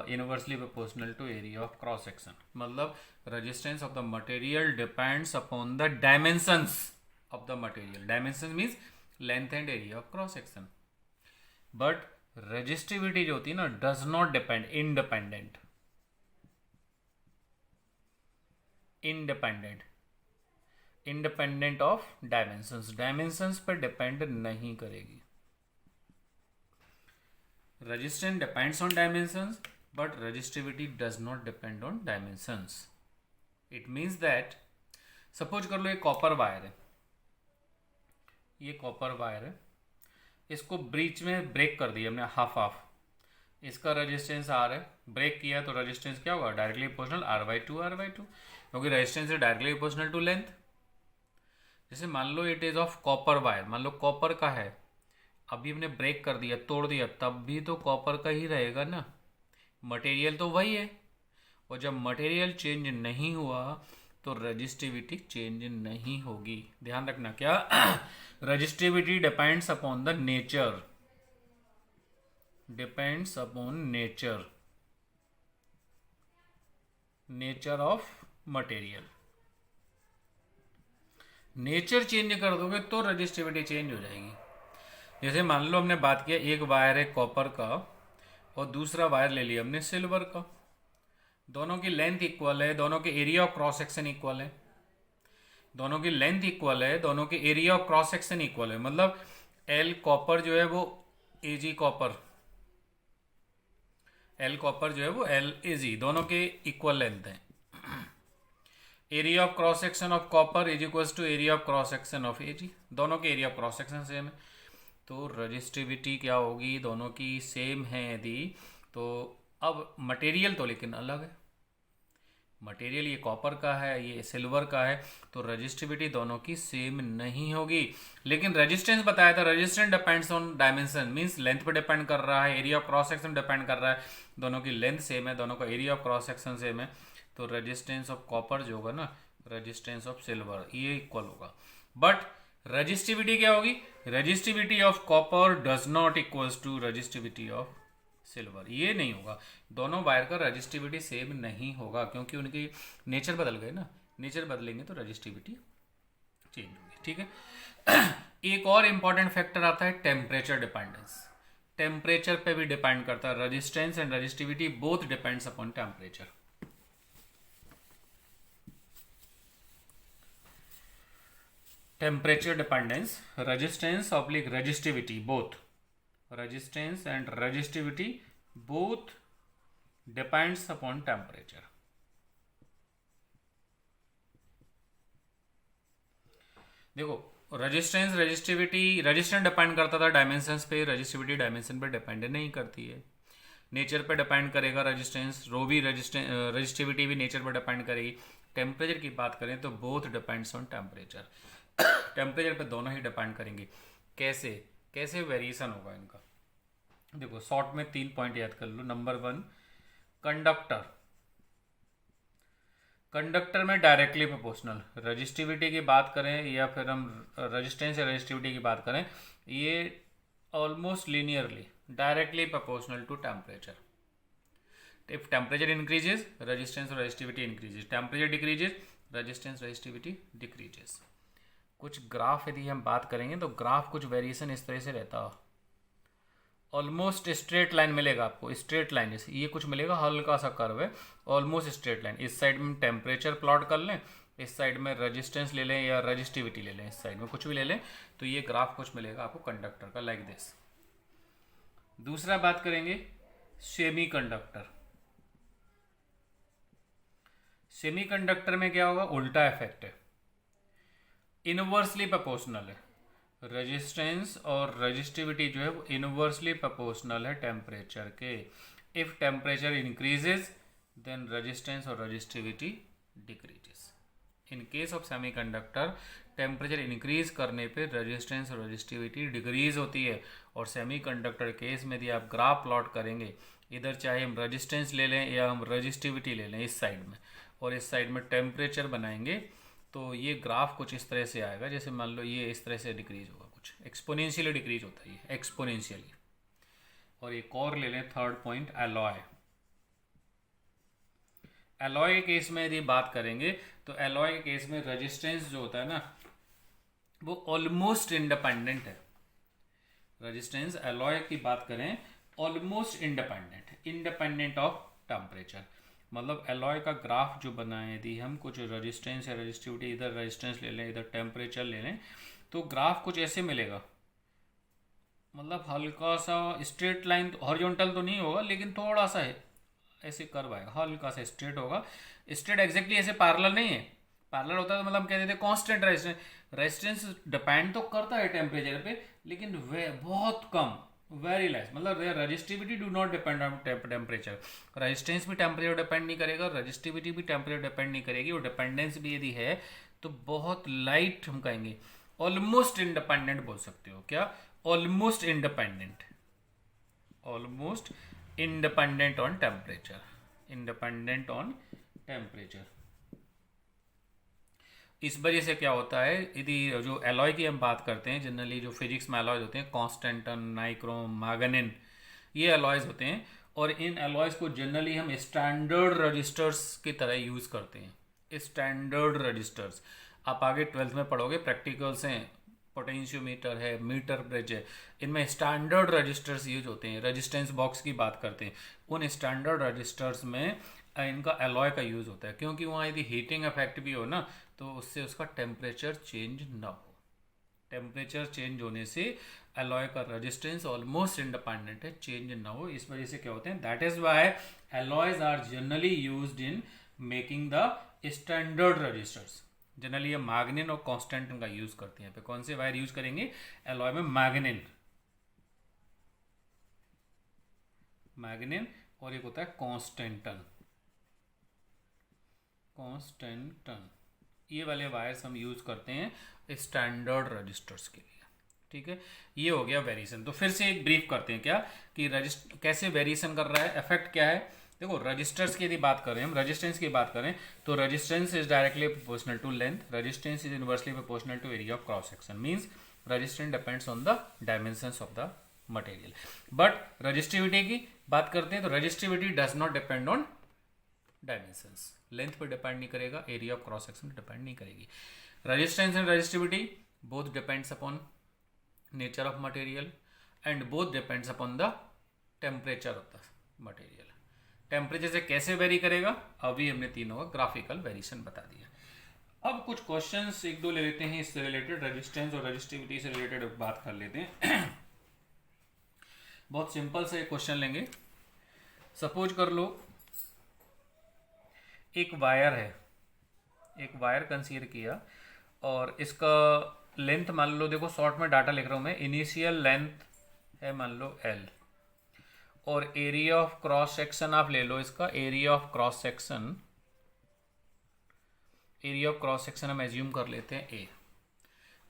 A: inversely proportional to area of cross section. मतलब resistance of the material depends upon the dimensions of the material. Dimension means length and area of cross section. But resistivity जो होती है ना, does not depend, independent, independent, independent of dimensions. Dimensions पर depend नहीं करेगी। Resistance depends on dimensions but resistivity does not depend on dimensions. It means that suppose कर लो एक copper wire है, ये कॉपर वायर है, इसको ब्रीच में ब्रेक कर दिया हमने हाफ हाफ, इसका रेजिस्टेंस आर है, ब्रेक किया तो रेजिस्टेंस क्या होगा? डायरेक्टली प्रोपोर्शनल R/2 R/2, क्योंकि रेजिस्टेंस है डायरेक्टली प्रोपोर्शनल टू लेंथ। जैसे मान लो it is of copper wire, मान लो कॉपर का है, अभी हमने ब्रेक कर दिया, तोड़ दिया, तब भी तो कॉपर का ही रहेगा ना, मटेरियल तो वही है। और जब मटेरियल चेंज नहीं हुआ तो रजिस्टिविटी चेंज नहीं होगी। ध्यान रखना क्या? Resistivity depends upon the nature, depends upon nature, nature of material. Nature change कर दोगे तो रजिस्टिविटी चेंज हो जाएगी। जैसे मान लो हमने बात किया एक वायर है कॉपर का और दूसरा वायर ले लिया हमने सिल्वर का, दोनों की लेंथ इक्वल है, दोनों के area of cross section equal है, दोनों की लेंथ इक्वल है, दोनों के area of cross section equal है। मतलब एल कॉपर जो है वो एजी कॉपर, एल कॉपर जो है वो एल एजी, दोनों के इक्वल लेंथ है। Area of cross section of copper is equal to area of cross section of AG, दोनों के area of cross section same है। तो रजिस्टिविटी क्या होगी? दोनों की सेम है यदि, तो अब मटेरियल तो लेकिन अलग है, मटेरियल ये कॉपर का है, ये सिल्वर का है, तो रजिस्टिविटी दोनों की सेम नहीं होगी। लेकिन रेजिस्टेंस बताया था, resistance depends on dimension, means length पे डिपेंड कर रहा है, area of cross section depend कर रहा है, दोनों की लेंथ सेम है, दोनों का area of cross section same है, तो रेजिस्टेंस ऑफ कॉपर जो होगा ना, रेजिस्टेंस ऑफ सिल्वर, ये इक्वल होगा। बट रजिस्टिविटी क्या होगी? Resistivity of copper does not equals to resistivity of silver, ये नहीं होगा। दोनों वायर का रजिस्टिविटी सेम नहीं होगा, क्योंकि उनकी नेचर बदल गए ना, नेचर बदलेंगे तो रजिस्टिविटी चेंज होगी। ठीक है। एक और इंपॉर्टेंट फैक्टर आता है टेम्परेचर डिपेंडेंस। टेम्परेचर पे भी डिपेंड करता है, resistance and resistivity both depends upon temperature. Temperature dependence, resistance oblique resistivity, both resistance and resistivity both depends upon temperature। देखो रेजिस्टेंस रेजिस्टिविटी, रेजिस्टेंस डिपेंड करता था डायमेंशंस पे, रेजिस्टिविटी डायमेंशन पे depend नहीं करती है, नेचर पे डिपेंड करेगा रेजिस्टेंस, रो भी रेजिस्टिविटी भी नेचर पर डिपेंड करेगी। टेम्परेचर की बात करें तो both depends on temperature, temperature पे दोनों ही डिपेंड करेंगे। कैसे कैसे वेरिएशन होगा इनका? देखो शॉर्ट में 3 पॉइंट याद कर लो। नंबर 1, कंडक्टर, कंडक्टर में डायरेक्टली प्रोपोर्शनल, रजिस्टिविटी की बात करें या फिर हम रेजिस्टेंस या रजिस्टिविटी की बात करें, ये almost linearly directly proportional to temperature. If temperature increases resistance और resistivity increases, temperature decreases resistance resistivity decreases. कुछ ग्राफ यदि हम बात करेंगे तो ग्राफ कुछ वेरिएशन इस तरह से रहता है, ऑलमोस्ट स्ट्रेट लाइन मिलेगा आपको, स्ट्रेट लाइन, ये कुछ मिलेगा, हल्का सा कर्व है, ऑलमोस्ट स्ट्रेट लाइन। इस साइड में टेम्परेचर प्लॉट कर लें, इस साइड में रेजिस्टेंस ले लें या रजिस्टिविटी ले लें, इस साइड में कुछ भी ले लें, तो ये ग्राफ कुछ मिलेगा आपको कंडक्टर का, लाइक दिस। दूसरा बात करेंगे सेमी कंडक्टर। सेमी कंडक्टर में क्या होगा? उल्टा इफेक्ट है, इनवर्सली प्रोपोर्शनल है, रेजिस्टेंस और रजिस्टिविटी जो है वो इनवर्सली प्रोपोर्शनल है टेम्परेचर के। If temperature increases then resistance और resistivity decreases. In case of semiconductor temperature increase करने पे रेजिस्टेंस और रेजिस्टिविटी डिक्रीज होती है। और सेमीकंडक्टर केस में यदि आप ग्राफ प्लॉट करेंगे, इधर चाहे हम रेजिस्टेंस ले लें या हम रेजिस्टिविटी ले लें इस साइड में, और इस साइड में टेम्परेचर बनाएंगे, तो ये ग्राफ कुछ इस तरह से आएगा। जैसे मान लो ये इस तरह से डिक्रीज होगा, कुछ एक्सपोनेंशियली डिक्रीज होता है ये, एक्सपोनेंशियली। और एक और ले लें थर्ड पॉइंट, एलॉय। एलॉय के केस में यदि बात करेंगे तो एलॉय के केस में रेजिस्टेंस जो होता है ना, वो ऑलमोस्ट इंडिपेंडेंट है। रेजिस्टेंस एलॉय की बात करें ऑलमोस्ट इंडिपेंडेंट है, इंडिपेंडेंट ऑफ टेम्परेचर। मतलब एलॉय का ग्राफ जो बना है, यदि हम कुछ रेजिस्टेंस या रेजिस्टिविटी, इधर रेजिस्टेंस ले लें इधर टेम्परेचर ले लें, तो ग्राफ कुछ ऐसे मिलेगा। मतलब हल्का सा स्ट्रेट लाइन, हॉरिजॉन्टल तो नहीं होगा लेकिन थोड़ा सा है ऐसे कर्व आएगा, हल्का सा स्ट्रेट होगा। स्ट्रेट एग्जैक्टली ऐसे पैरेलल नहीं है, पैरेलल होता है तो मतलब हम कहते थे कांस्टेंट रेजिस्टेंस। रेजिस्टेंस डिपेंड तो करता है टेम्परेचर पे, लेकिन वे बहुत कम, वेरी लेस। मतलब resistivity do not depend on temperature. Resistance भी टेम्परेचर डिपेंड नहीं करेगा, रेजिस्टिविटी भी टेम्परेचर डिपेंड नहीं करेगी, और डिपेंडेंस भी यदि है तो बहुत लाइट, हम कहेंगे ऑलमोस्ट इंडिपेंडेंट बोल सकते हो। क्या? Almost independent, almost independent on temperature, independent on temperature. इस वजह से क्या होता है, यदि जो एलॉय की हम बात करते हैं, जनरली जो फिजिक्स में एलॉयज होते हैं, कॉन्स्टेंटन, नाइक्रोम, मैग्नीन, ये एलॉयज होते हैं। और इन एलॉयज को जनरली हम स्टैंडर्ड रजिस्टर्स की तरह यूज करते हैं। स्टैंडर्ड रजिस्टर्स आप आगे 12th में पढ़ोगे, प्रैक्टिकल्स हैं, पोटेंशियोमीटर है, मीटर ब्रिज है, इनमें स्टैंडर्ड रजिस्टर्स यूज होते हैं। रेजिस्टेंस बॉक्स की बात करते हैं, उन स्टैंडर्ड रजिस्टर्स में इनका एलॉय का यूज होता है, क्योंकि वहाँ यदि हीटिंग इफेक्ट भी हो ना, तो उससे उसका टेम्परेचर चेंज ना हो। टेम्परेचर चेंज होने से एलॉय का रेजिस्टेंस ऑलमोस्ट इंडिपेंडेंट है, चेंज ना हो। इस वजह से क्या होते हैं, that is why alloys are generally used in making the standard resistors. Generally ये मैग्नीन और कॉन्स्टेंटन का यूज करते हैं। पे कौन से वायर यूज करेंगे एलॉय में? मैग्नीन, मैग्नीन, और एक होता है कॉन्स्टेंटन, कॉन्स्टेंटन। ये वाले वायर्स हम यूज करते हैं स्टैंडर्ड रजिस्टर्स के लिए। ठीक है, ये हो गया वेरिएशन। तो फिर से एक ब्रीफ करते हैं क्या कि कैसे वेरिएशन कर रहा है, इफेक्ट क्या है। देखो, रजिस्टर्स की यदि बात करें हम, रेजिस्टेंस की बात करें, तो resistance is directly proportional to length, resistance is inversely proportional to area of cross section. Means resistance depends on the dimensions of the material. But resistivity की बात करते हैं तो resistivity does not depend on dimensions, length पे depend नहीं करेगा, area of cross section पे depend नहीं करेगी। Resistance and resistivity both depends upon nature of material and both depends upon the temperature of the material. Temperature से कैसे very करेगा, अभी हमने तीनों का ग्राफिकल वेरिएशन बता दिया। अब कुछ क्वेश्चंस एक दो ले लेते हैं इससे रिलेटेड, रेजिस्टेंस और रेजिस्टिविटी से रिलेटेड बात कर लेते हैं। बहुत सिंपल से एक क्वेश्चन लेंगे। सपोज कर लो एक वायर है, एक वायर कंसीडर किया और इसका लेंथ मान लो, देखो शॉर्ट में डाटा लिख रहा हूं मैं, इनिशियल लेंथ है मान लो L, और एरिया ऑफ क्रॉस सेक्शन आप ले लो इसका, area of cross section, area of cross section हम एज्यूम कर लेते हैं A,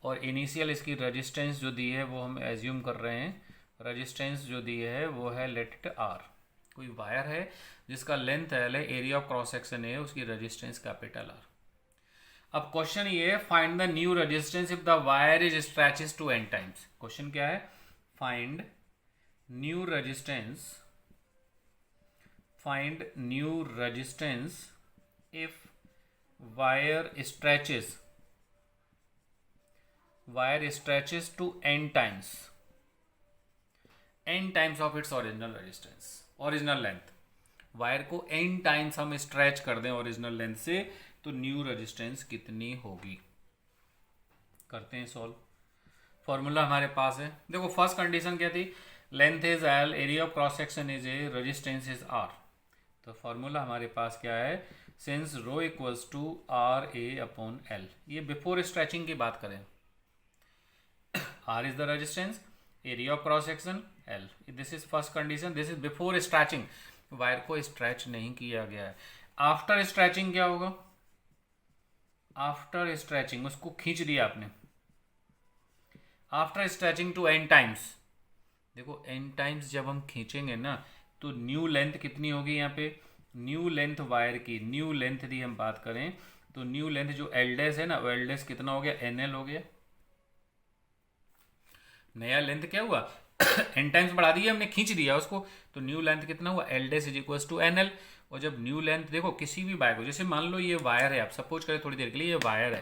A: और इनिशियल इसकी रेजिस्टेंस जो दी है वो हम एज्यूम कर रहे हैं, रेजिस्टेंस जो दी है वो है लेट इट R। कोई वायर है जिसका लेंथ L है, एरिया ऑफ क्रॉस सेक्शन है, उसकी रेजिस्टेंस कैपिटल R। अब क्वेश्चन ये है, find the new resistance if the wire is stretches to n times. Question क्या है, find new resistance, find new resistance if wire stretches, wire stretches to n times, n times of its original resistance, original length. Wire को n times हम stretch कर दें original length से, तो new resistance कितनी होगी। करते हैं सॉल्व। फॉर्मूला हमारे पास है, देखो फर्स्ट कंडीशन क्या थी, length is L, area of cross section is A, resistance is R। तो फॉर्मूला हमारे पास क्या है, since rho equals to RA upon L। ये बिफोर स्ट्रेचिंग की बात करें, R is the resistance, area of cross section L, this is first condition, this is before stretching, wire को स्ट्रेच नहीं किया गया है। आफ्टर स्ट्रेचिंग क्या होगा, आफ्टर स्ट्रेचिंग, उसको खींच दिया आपने, after stretching to n times. देखो एन टाइम्स जब हम खींचेंगे ना तो न्यू लेंथ कितनी होगी यहाँ पे, न्यू लेंथ वायर की, न्यू लेंथ की हम बात करें तो न्यू लेंथ जो एल डैश है ना, वो एल डैश कितना हो गया, एन एल हो गया। नया लेंथ क्या हुआ एन टाइम्स बढ़ा दिया हमने, खींच दिया उसको, तो न्यू लेंथ कितना हुआ, L dash is equal to n L. और जब न्यू लेंथ देखो किसी भी वायर को, जैसे मान लो ये वायर है, आप सपोज करें थोड़ी देर के लिए ये वायर है,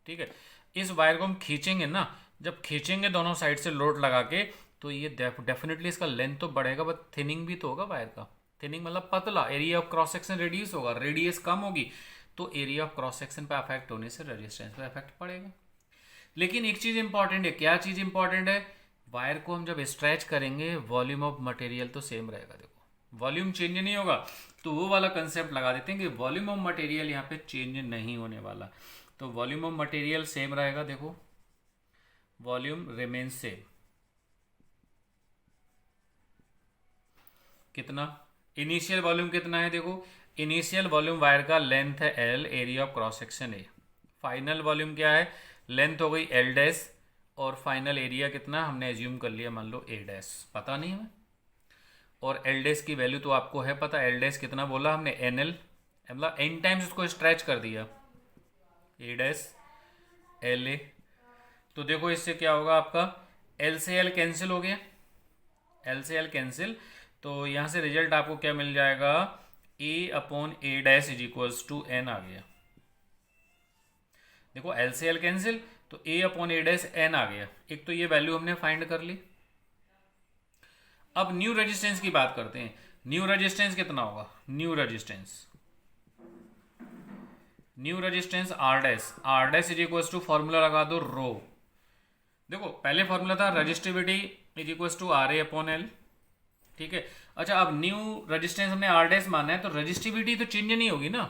A: ठीक है, इस वायर को हम खींचेंगे ना, जब खींचेंगे दोनों साइड से लोड लगा के, तो ये डेफिनेटली इसका लेंथ तो बढ़ेगा, बट थिनिंग भी तो होगा वायर का। थिनिंग मतलब पतला, area of cross section reduce होगा, रेडियस कम होगी, तो एरिया ऑफ क्रॉस सेक्शन पे अफेक्ट होने से रेजिस्टेंस पे अफेक्ट पड़ेगा। लेकिन एक चीज इंपॉर्टेंट है, क्या चीज इंपॉर्टेंट है, वायर को हम जब स्ट्रेच करेंगे वॉल्यूम ऑफ मटेरियल तो सेम रहेगा, देखो वॉल्यूम चेंज नहीं होगा, तो वो वाला कंसेप्ट लगा देते हैं कि वॉल्यूम ऑफ मटेरियल यहाँ पे चेंज नहीं होने वाला, तो वॉल्यूम ऑफ मटेरियल सेम रहेगा, देखो वॉल्यूम रिमेन सेम। कितना, इनिशियल वॉल्यूम कितना है, देखो इनिशियल वॉल्यूम वायर का लेंथ है L, area of cross section A. Final volume क्या है, लेंथ हो गई एल डैश, और फाइनल एरिया कितना हमने एज्यूम कर लिया, मान लो ए डैश, पता नहीं हमें, और एल डैश की वैल्यू तो आपको है पता, एल डैश कितना बोला हमने, एन एल, मतलब एन टाइम्स उसको स्ट्रेच कर दिया, ए डैश एल ए। तो देखो इससे क्या होगा आपका, एल से एल कैंसिल हो गया, एल से एल कैंसिल, तो यहाँ से रिजल्ट आपको क्या मिल जाएगा, A upon A dash is equals to N आ गया। देखो एल से एल कैंसिल, तो A upon A dash N आ गया, एक तो ये वैल्यू हमने फाइंड कर ली। अब न्यू रेजिस्टेंस की बात करते हैं, न्यू रेजिस्टेंस कितना होगा, new resistance, new resistance R dash is equals to formula लगा दो रो। देखो पहले फॉर्मूला था resistivity is equals to R A upon L, ठीक है। अच्छा अब न्यू रेजिस्टेंस हमने आर डैश माना है, तो रजिस्टिविटी तो चेंज नहीं होगी ना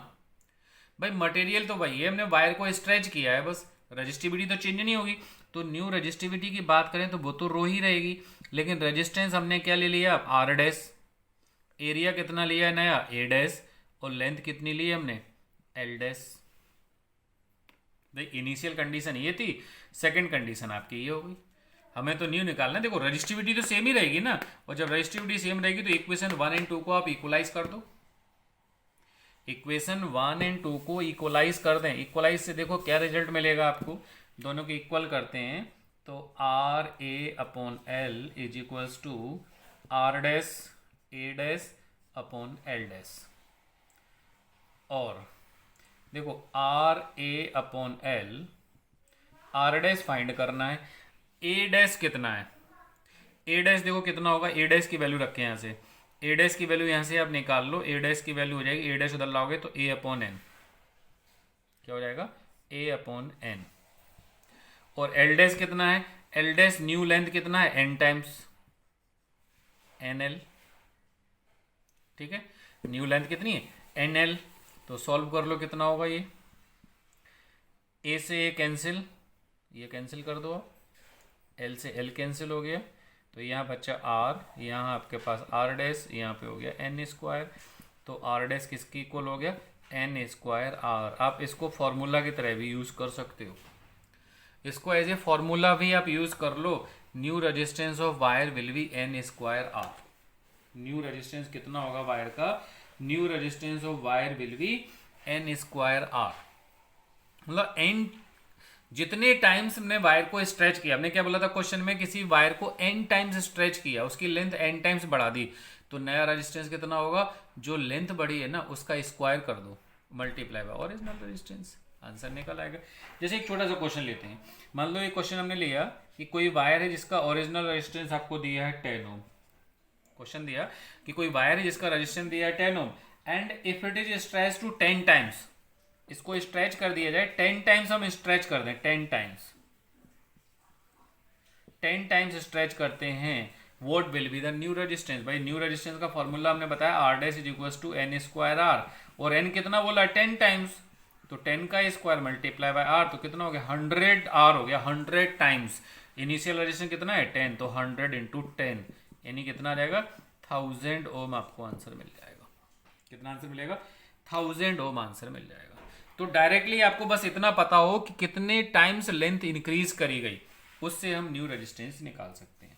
A: भाई, मटेरियल तो वही है, हमने वायर को स्ट्रेच किया है बस, रजिस्टिविटी तो चेंज नहीं होगी। तो न्यू रजिस्टिविटी की बात करें तो वो तो रो ही रहेगी, लेकिन रेजिस्टेंस हमने क्या ले लिया, आर डैश, एरिया कितना लिया है नया, ए डैश, और लेंथ कितनी ली है हमने, एल डैश। देख इनिशियल कंडीशन ये थी, सेकंड कंडीशन आपकी ये हो गई, हमें तो न्यू निकालना है। देखो रजिस्टिविटी तो सेम ही रहेगी ना, और जब रजिस्टिविटी सेम रहेगी तो इक्वेशन 1 एंड 2 को आप इक्वलाइज कर दो, इक्वेशन 1 एंड 2 को इक्वलाइज कर दें, इक्वलाइज से देखो क्या रिजल्ट मिलेगा आपको, दोनों को इक्वल करते हैं तो R A upon L is equals to R dash A dash upon L dash, और देखो R A upon L, R dash find करना है, ए डैश कितना है, ए डैश देखो कितना होगा, ए डैश की वैल्यू रखें यहाँ से, ए डैश की वैल्यू यहाँ से आप निकाल लो, ए डैश की वैल्यू हो जाएगी, ए डैश उधर लाओगे तो ए अपॉन एन, क्या हो जाएगा, ए अपॉन एन। और एल डैश कितना है, एल डैश न्यू लेंथ कितना है, एन टाइम्स एन एल, ठीक है, न्यू लेंथ कितनी है, एन एल। तो सॉल्व कर लो कितना होगा ये, ए से ए कैंसिल, ये कैंसिल कर दो आप, एल से एल कैंसिल हो गया, तो यहाँ बच्चा आर, यहाँ आपके पास आर डैश, यहाँ पे हो गया एन स्क्वायर, तो आर डैश किसकी इक्वल हो गया, एन स्क्वायर आर। आप इसको फॉर्मूला की तरह भी यूज़ कर सकते हो, इसको एज ए फॉर्मूला भी आप यूज़ कर लो, new resistance of wire will be N square R. New resistance कितना होगा वायर का, new resistance of wire will be N square R, मतलब एन जितने टाइम्स हमने वायर को स्ट्रेच किया, हमने क्या बोला था क्वेश्चन में, किसी वायर को एन टाइम्स स्ट्रेच किया, उसकी लेंथ एन टाइम्स बढ़ा दी, तो नया रेजिस्टेंस कितना होगा, जो लेंथ बढ़ी है ना उसका स्क्वायर कर दो, multiply by original resistance, answer निकल आएगा। जैसे एक छोटा सा क्वेश्चन लेते हैं, मान लो ये क्वेश्चन हमने लिया कि कोई वायर है जिसका ओरिजिनल रेजिस्टेंस आपको दिया है 10 ओम, क्वेश्चन दिया कि कोई वायर है जिसका रेजिस्टेंस दिया है 10 ohm, and if it is stretch to 10 times, इसको स्ट्रेच कर दिया जाए 10 टाइम्स, हम स्ट्रेच कर दें 10 टाइम्स, 10 टाइम्स स्ट्रेच करते हैं, what will be the new resistance. भाई न्यू रेजिस्टेंस का फॉर्मूला हमने बताया R dash is equals to n square R, और एन कितना बोला 10 टाइम्स, तो 10 का स्क्वायर मल्टीप्लाई बाय आर, तो कितना हो गया 100 आर हो गया, 100 टाइम्स। इनिशियल रेजिस्टेंस कितना है 10, तो 100 इंटू 10 यानी कितना आ जाएगा 1000 ओम, आपको आंसर मिल जाएगा। कितना आंसर मिलेगा 1000 ओम आंसर मिल जाएगा। तो डायरेक्टली आपको बस इतना पता हो कि कितने टाइम्स लेंथ इंक्रीज करी गई, उससे हम न्यू रेजिस्टेंस निकाल सकते हैं।